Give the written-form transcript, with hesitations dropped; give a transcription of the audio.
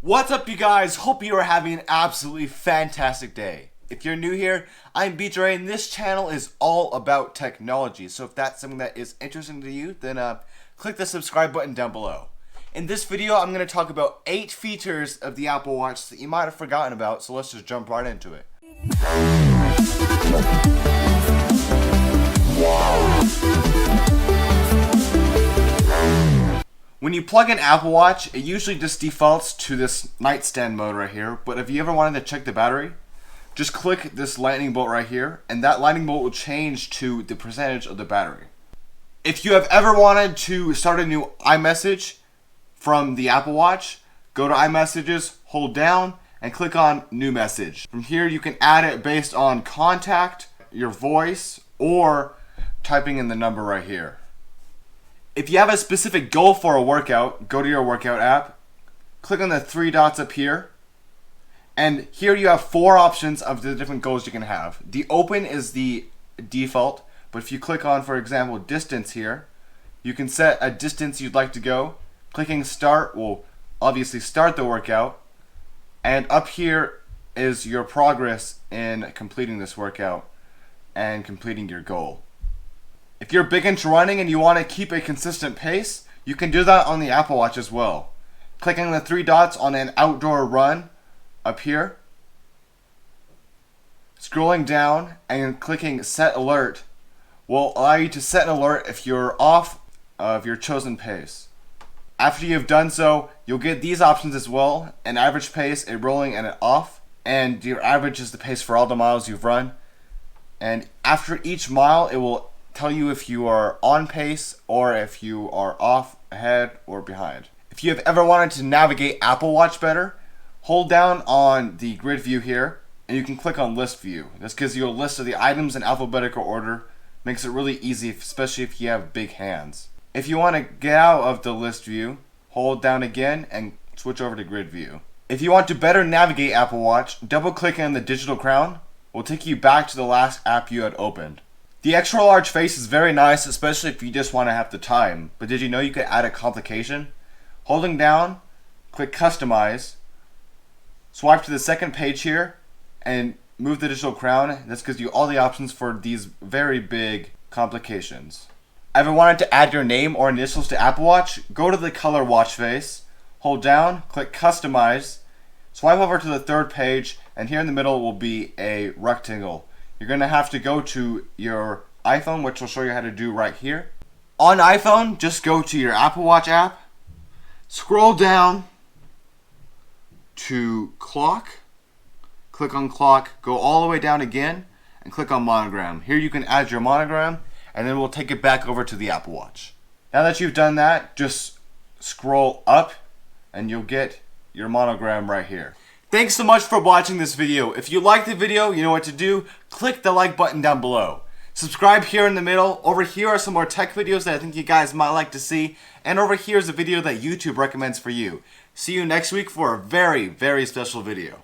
What's up, you guys? Hope you are having an absolutely fantastic day. If you're new here, I'm BDre, and this channel is all about technology. So if that's something that is interesting to you, then click the subscribe button down below. In this video, I'm going to talk about 8 features of the Apple Watch that you might have forgotten about, so let's just jump right into it. When you plug in Apple Watch, it usually just defaults to this nightstand mode right here, but if you ever wanted to check the battery, just click this lightning bolt right here, and that lightning bolt will change to the percentage of the battery. If you have ever wanted to start a new iMessage from the Apple Watch, go to iMessages, hold down, and click on New Message. From here, you can add it based on contact, your voice, or typing in the number right here. If you have a specific goal for a workout, go to your workout app, click on the 3 dots up here, and here you have 4 options of the different goals you can have. The open is the default, but if you click on, for example, distance here, you can set a distance you'd like to go. Clicking start will obviously start the workout, and up here is your progress in completing this workout and completing your goal. If you're big into running and you want to keep a consistent pace, you can do that on the Apple Watch as well. Clicking the 3 dots on an outdoor run up here, scrolling down and clicking set alert will allow you to set an alert if you're off of your chosen pace. After you've done so, you'll get these options as well: an average pace, a rolling, and an off. And your average is the pace for all the miles you've run. And after each mile, it will tell you if you are on pace or if you are off, ahead, or behind. If you have ever wanted to navigate Apple Watch better, hold down on the grid view here and you can click on list view. This gives you a list of the items in alphabetical order. Makes it really easy, especially if you have big hands. If you want to get out of the list view, hold down again and switch over to grid view. If you want to better navigate Apple Watch, double clicking on the digital crown will take you back to the last app you had opened. The extra large face is very nice, especially if you just want to have the time. But did you know you could add a complication? Holding down, click customize, swipe to the second page here, and move the digital crown. This gives you all the options for these very big complications. Ever wanted to add your name or initials to Apple Watch? Go to the color watch face, hold down, click customize, swipe over to the 3rd page, and here in the middle will be a rectangle. You're going to have to go to your iPhone, which I'll show you how to do right here. On iPhone, just go to your Apple Watch app, scroll down to clock, click on clock, go all the way down again, and click on monogram. Here you can add your monogram, and then we'll take it back over to the Apple Watch. Now that you've done that, just scroll up, and you'll get your monogram right here. Thanks so much for watching this video. If you liked the video, you know what to do. Click the like button down below. Subscribe here in the middle. Over here are some more tech videos that I think you guys might like to see. And over here is a video that YouTube recommends for you. See you next week for a very, very special video.